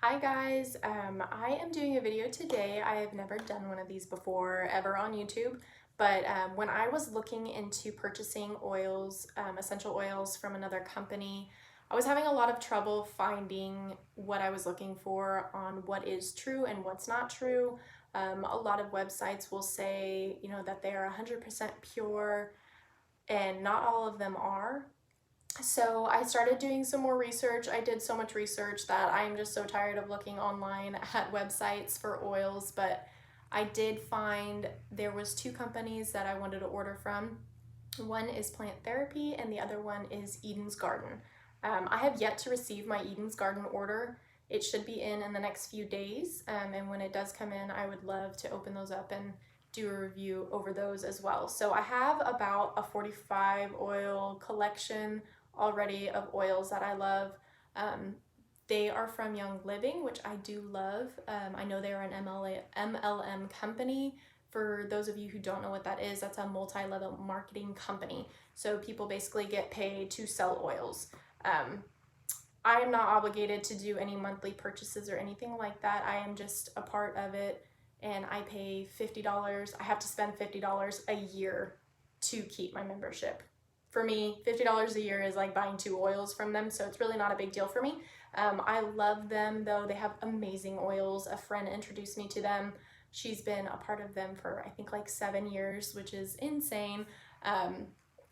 Hi guys, I am doing a video today. I have never done one of these before ever on YouTube, but when I was looking into purchasing oils, essential oils from another company, I was having a lot of trouble finding what I was looking for on what is true and what's not true. A lot of websites will say, that they are 100% pure, and not all of them are. So I started doing some more research. I did so much research that I'm just so tired of looking online at websites for oils, but I did find there was two companies that I wanted to order from. One is Plant Therapy and the other one is Eden's Garden. I have yet to receive my Eden's Garden order. It should be in the next few days, and when it does come in, I would love to open those up and do a review over those as well. So I have about a 45 oil collection already of oils that I love. They are from Young Living, which I do love. I know they are an MLM company. For those of you who don't know what that is, that's a multi-level marketing company. So people basically get paid to sell oils. I am not obligated to do any monthly purchases or anything like that. I am just a part of it, and I pay $50. I have to spend $50 a year to keep my membership. For me, $50 a year is like buying 2 oils from them, so it's really not a big deal for me. I love them though. They have amazing oils. A friend introduced me to them. She's been a part of them for I think like 7 years, which is insane.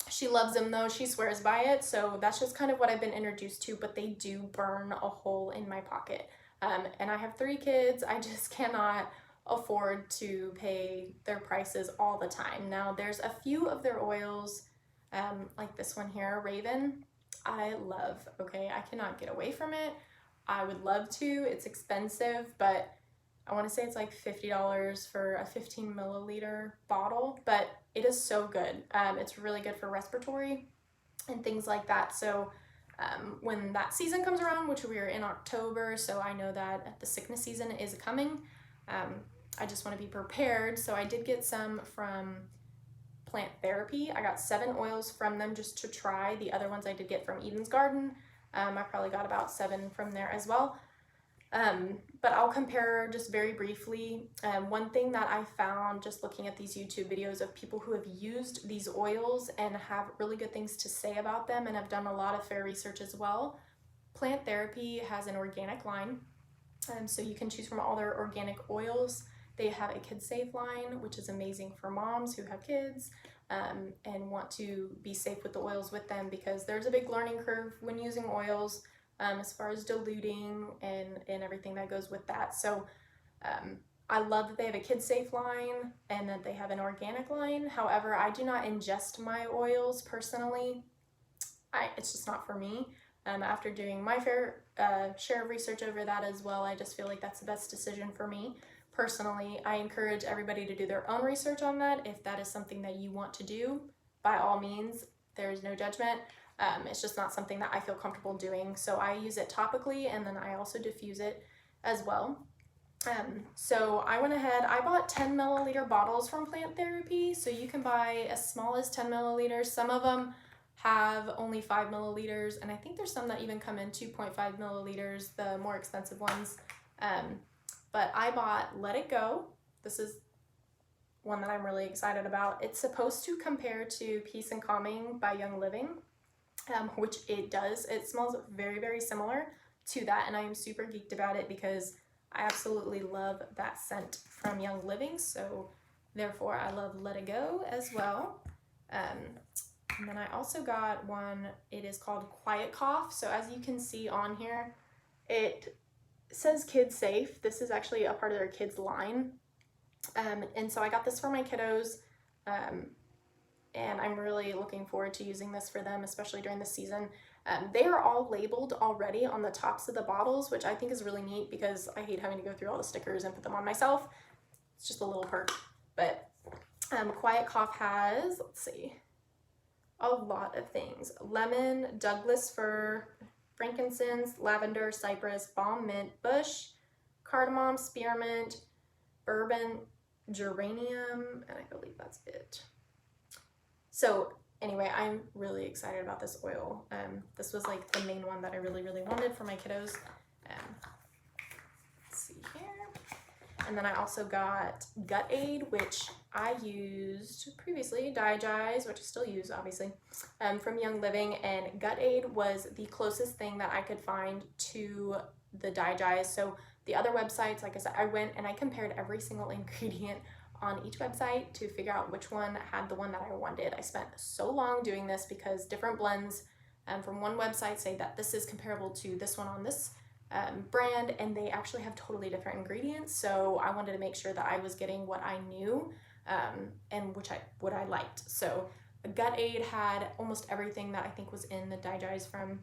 She loves them though. She swears by it, so that's just kind of what I've been introduced to, but they do burn a hole in my pocket. And I have 3 kids. I just cannot afford to pay their prices all the time. Now, there's a few of their oils, like this one here, Raven, I love, okay? I cannot get away from it. I would love to. It's expensive, but I want to say it's like $50 for a 15 milliliter bottle, but it is so good. It's really good for respiratory and things like that. So when that season comes around, which we are in October, so I know that the sickness season is coming, I just want to be prepared. So I did get some from Plant Therapy. I got 7 oils from them just to try. The other ones I did get from Eden's Garden. I probably got about 7 from there as well. But I'll compare just very briefly. One thing that I found just looking at these YouTube videos of people who have used these oils and have really good things to say about them and have done a lot of fair research as well. Plant Therapy has an organic line, so you can choose from all their organic oils. They have a kid safe line, which is amazing for moms who have kids and want to be safe with the oils with them, because there's a big learning curve when using oils as far as diluting and everything that goes with that. So I love that they have a kid safe line and that they have an organic line. However, I do not ingest my oils personally. It's just not for me. After doing my fair share of research over that as well, I just feel like that's the best decision for me. Personally, I encourage everybody to do their own research on that. If that is something that you want to do, by all means, there's no judgment. It's just not something that I feel comfortable doing. So I use it topically, and then I also diffuse it as well. So I went ahead, I bought 10 milliliter bottles from Plant Therapy. So you can buy as small as 10 milliliters. Some of them have only 5 milliliters, and I think there's some that even come in 2.5 milliliters, the more expensive ones. But I bought Let It Go. This is one that I'm really excited about. It's supposed to compare to Peace and Calming by Young Living, which it does. It smells very, very similar to that, and I am super geeked about it because I absolutely love that scent from Young Living, so therefore I love Let It Go as well. And then I also got one, it is called Quiet Cough. So as you can see on here, it says Kid Safe. This is actually a part of their kids line. And so I got this for my kiddos, and I'm really looking forward to using this for them, especially during the season. They are all labeled already on the tops of the bottles, which I think is really neat because I hate having to go through all the stickers and put them on myself. It's just a little perk. But Quiet Cough has, let's see, a lot of things. Lemon, Douglas fir, frankincense, lavender, cypress, balm mint, bush, cardamom, spearmint, bourbon, geranium, and I believe that's it. So anyway, I'm really excited about this oil. This was like the main one that I really, really wanted for my kiddos. see here. And then I also got Gut Aid, which I used previously, Digize, which I still use obviously, from Young Living, and Gut Aid was the closest thing that I could find to the Digize. So the other websites, like I said, I went and I compared every single ingredient on each website to figure out which one had the one that I wanted. I spent so long doing this because different blends from one website say that this is comparable to this one on this brand, and they actually have totally different ingredients. So I wanted to make sure that I was getting what I knew and what I liked. So Gut Aid had almost everything that I think was in the Digize from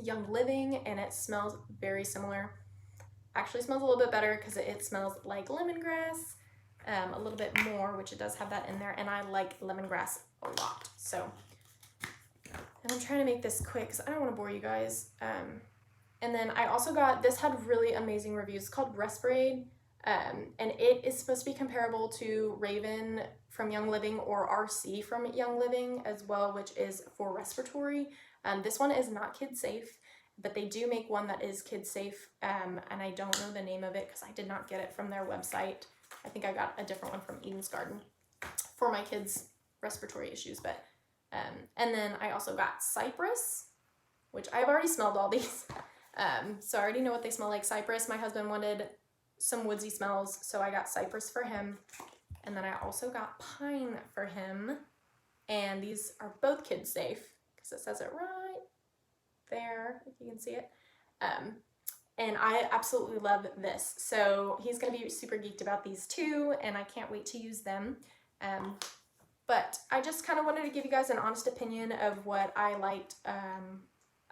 Young Living, and it smells very similar. Actually smells a little bit better because it smells like lemongrass a little bit more, which it does have that in there, and I like lemongrass a lot. So, and I'm trying to make this quick because I don't want to bore you guys. And then I also got, this had really amazing reviews. It's called Respirade, and it is supposed to be comparable to Raven from Young Living or RC from Young Living as well, which is for respiratory. This one is not kid safe, but they do make one that is kid safe, and I don't know the name of it because I did not get it from their website. I think I got a different one from Eden's Garden for my kids' respiratory issues, but and then I also got Cypress, which I've already smelled all these. So I already know what they smell like. Cypress, my husband wanted some woodsy smells, so I got Cypress for him. And then I also got Pine for him. And these are both kid safe because it says it right there, if you can see it. And I absolutely love this. So he's gonna be super geeked about these too, and I can't wait to use them. But I just kind of wanted to give you guys an honest opinion of what I liked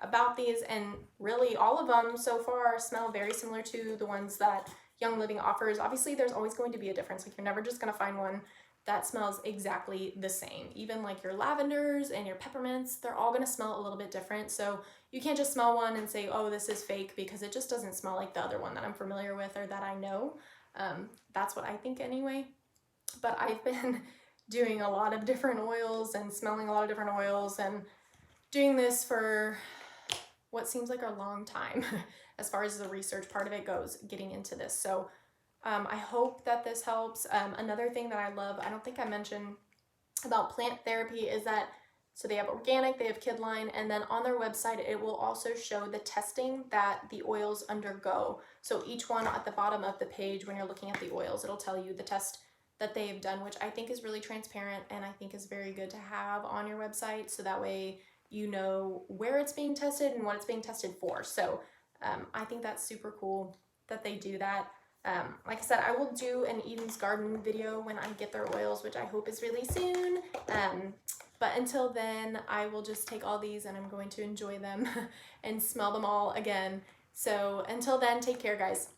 about these, and really all of them so far smell very similar to the ones that Young Living offers. Obviously there's always going to be a difference. Like, you're never just going to find one that smells exactly the same. Even like your lavenders and your peppermints, they're all going to smell a little bit different. So you can't just smell one and say, oh, this is fake, because it just doesn't smell like the other one that I'm familiar with or that I know. That's what I think anyway. But I've been doing a lot of different oils and smelling a lot of different oils and doing this for what seems like a long time as far as the research part of it goes, getting into this. So I hope that this helps. Another thing that I love, I don't think I mentioned about Plant Therapy, is that, so they have organic, they have Kidline, and then on their website it will also show the testing that the oils undergo. So each one at the bottom of the page, when you're looking at the oils, it'll tell you the test that they have done, which I think is really transparent and I think is very good to have on your website, so that way you know where it's being tested and what it's being tested for. So I think that's super cool that they do that. Like I said, I will do an Eden's Garden video when I get their oils, which I hope is really soon. But until then, I will just take all these and I'm going to enjoy them and smell them all again. So until then, take care, guys.